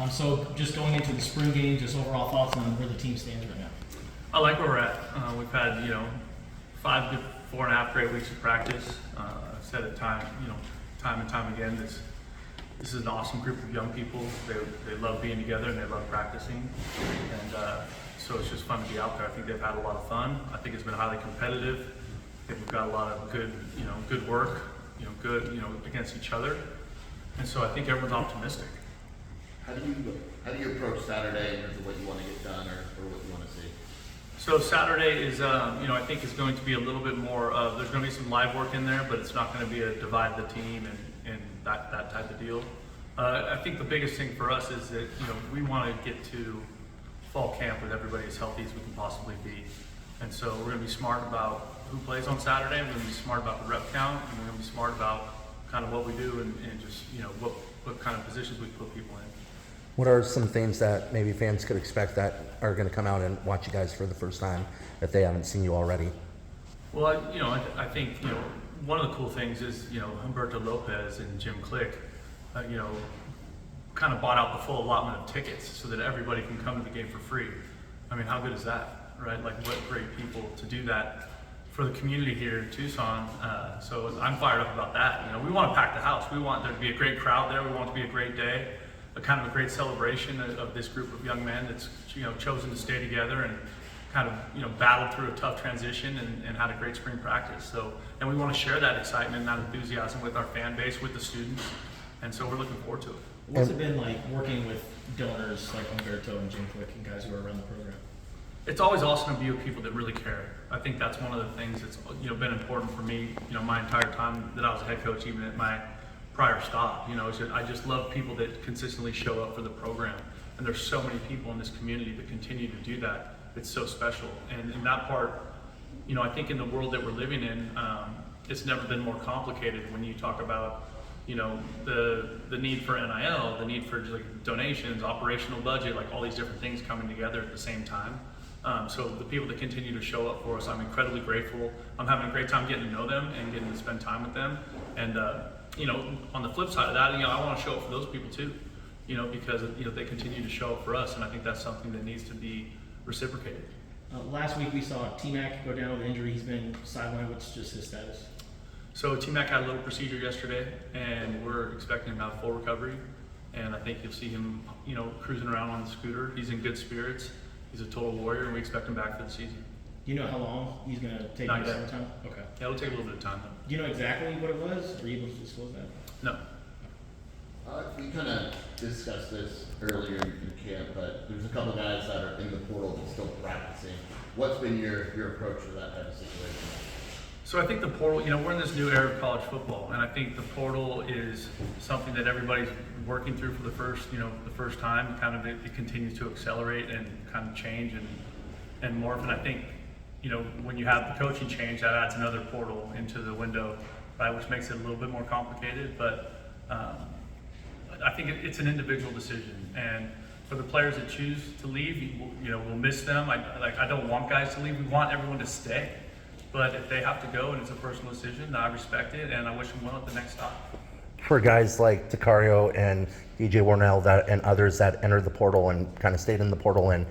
So just going into the spring game, just overall thoughts on where the team stands right now. I like where we're at. We've had 5 good 4.5 great weeks of practice. I've said it time and time again. This is an awesome group of young people. They love being together and they love practicing, and so it's just fun to be out there. I think they've had a lot of fun. I think it's been highly competitive. I think we've got a lot of good work, good against each other, and so I think everyone's optimistic. How do you approach Saturday in terms of what you want to get done or what you want to see? So Saturday is, I think is going to be a little bit more. There's going to be some live work in there, but it's not going to be a divide the team and that type of deal. I think the biggest thing for us is that we want to get to fall camp with everybody as healthy as we can possibly be, and so we're going to be smart about who plays on Saturday. We're going to be smart about the rep count, and we're going to be smart about kind of what we do and just what kind of positions we put people in. What are some things that maybe fans could expect that are going to come out and watch you guys for the first time if they haven't seen you already? Well, I think one of the cool things is Humberto Lopez and Jim Click, kind of bought out the full allotment of tickets so that everybody can come to the game for free. I mean, how good is that, right? Like, what great people to do that for the community here in Tucson. So I'm fired up about that. We want to pack the house. We want there to be a great crowd there. We want it to be a great day. A kind of a great celebration of this group of young men that's chosen to stay together and kind of battled through a tough transition and had a great spring practice. So, and we want to share that excitement and that enthusiasm with our fan base, with the students, and so we're looking forward to it. What's it been like working with donors like Humberto and Jim Quick and guys who are around the program? It's always awesome to be with people that really care. I think that's one of the things that's been important for me. My entire time that I was a head coach, even at my prior stop. I just love people that consistently show up for the program, and there's so many people in this community that continue to do that. It's so special, and in that part, I think in the world that we're living in, it's never been more complicated when you talk about the need for NIL, the need for donations, operational budget, like all these different things coming together at the same time. So the people that continue to show up for us, I'm incredibly grateful. I'm having a great time getting to know them and getting to spend time with them. And on the flip side of that, I want to show up for those people too, because they continue to show up for us, and I think that's something that needs to be reciprocated. Last week we saw T-Mac go down with injury. He's been sidelined. What's just his status? So T-Mac had a little procedure yesterday, and we're expecting him to have full recovery. And I think you'll see him, cruising around on the scooter. He's in good spirits. He's a total warrior, and we expect him back for the season. Do you know how long he's going to take in the summertime? Okay. Yeah, it'll take a little bit of time though. Do you know exactly what it was? Are you able to disclose that? No. We kind of discussed this earlier in camp, but there's a couple guys that are in the portal but still practicing. What's been your approach to that type of situation? So I think the portal, we're in this new era of college football, and I think the portal is something that everybody's working through for the first time. Kind of it continues to accelerate and kind of change and morph. And I think, when you have the coaching change, that adds another portal into the window, right, which makes it a little bit more complicated. But I think it's an individual decision, and for the players that choose to leave, we'll miss them. I don't want guys to leave. We want everyone to stay. But if they have to go and it's a personal decision, I respect it, and I wish them well at the next stop. For guys like Tetairoa and DJ Warnell and others that entered the portal and kind of stayed in the portal and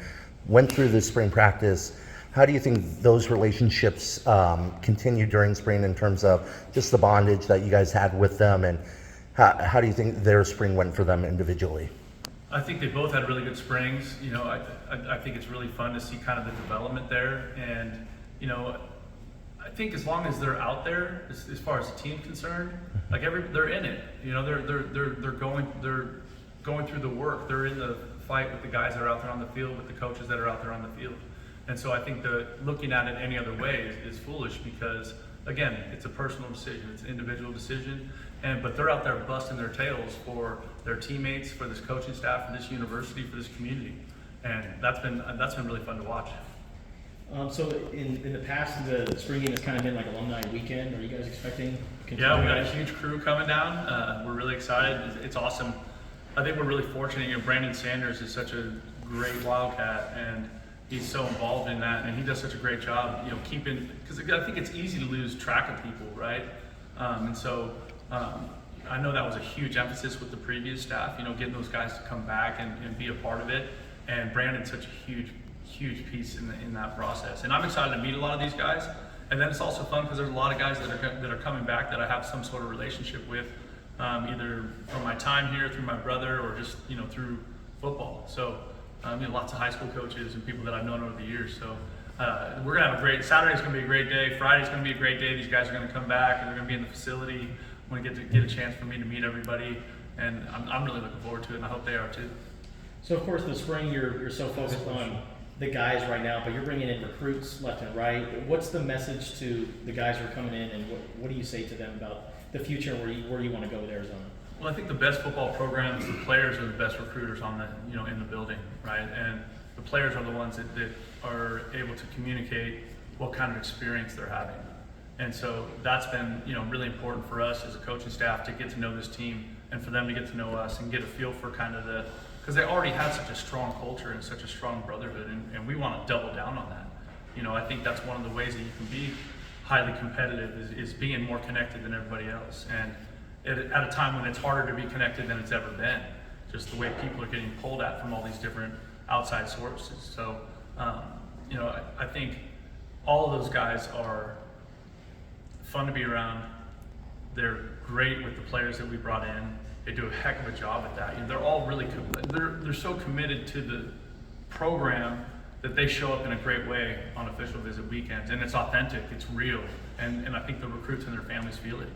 went through the spring practice, how do you think those relationships continue during spring in terms of just the bondage that you guys had with them, and how do you think their spring went for them individually? I think they both had really good springs. I think it's really fun to see kind of the development there, and I think as long as they're out there, as far as the team's concerned, they're in it. They're going through the work. They're in the fight with the guys that are out there on the field, with the coaches that are out there on the field. And so I think that looking at it any other way is foolish, because again, it's a personal decision, it's an individual decision, but they're out there busting their tails for their teammates, for this coaching staff, for this university, for this community, and that's been really fun to watch. So in the past, the spring game has kind of been like alumni weekend. Are you guys expecting? Yeah, we got a huge crew coming down. We're really excited. It's awesome. I think we're really fortunate. Brandon Sanders is such a great Wildcat, and he's so involved in that, and he does such a great job, keeping, because I think it's easy to lose track of people, right? And so I know that was a huge emphasis with the previous staff, getting those guys to come back and be a part of it. And Brandon's such a huge piece in that process. And I'm excited to meet a lot of these guys. And then it's also fun because there's a lot of guys that are coming back that I have some sort of relationship with, either from my time here through my brother or just through football. So lots of high school coaches and people that I've known over the years. So we're gonna have a great Saturday's gonna be a great day. Friday's gonna be a great day. These guys are gonna come back and they're gonna be in the facility. I'm gonna get a chance for me to meet everybody, and I'm really looking forward to it, and I hope they are too. So of course, the spring you're so focused on the guys right now, but you're bringing in recruits left and right. What's the message to the guys who are coming in, and what do you say to them about the future and where you want to go with Arizona? Well, I think the best football programs, the players are the best recruiters on the in the building, right? And the players are the ones that are able to communicate what kind of experience they're having. And so that's been really important for us as a coaching staff to get to know this team and for them to get to know us and get a feel for kind of because they already have such a strong culture and such a strong brotherhood, and we want to double down on that. I think that's one of the ways that you can be highly competitive is being more connected than everybody else. And at a time when it's harder to be connected than it's ever been, just the way people are getting pulled at from all these different outside sources. So, I think all of those guys are fun to be around. They're great with the players that we brought in. They do a heck of a job at that. They're all really they're so committed to the program that they show up in a great way on official visit weekends, and it's authentic, it's real, and I think the recruits and their families feel it.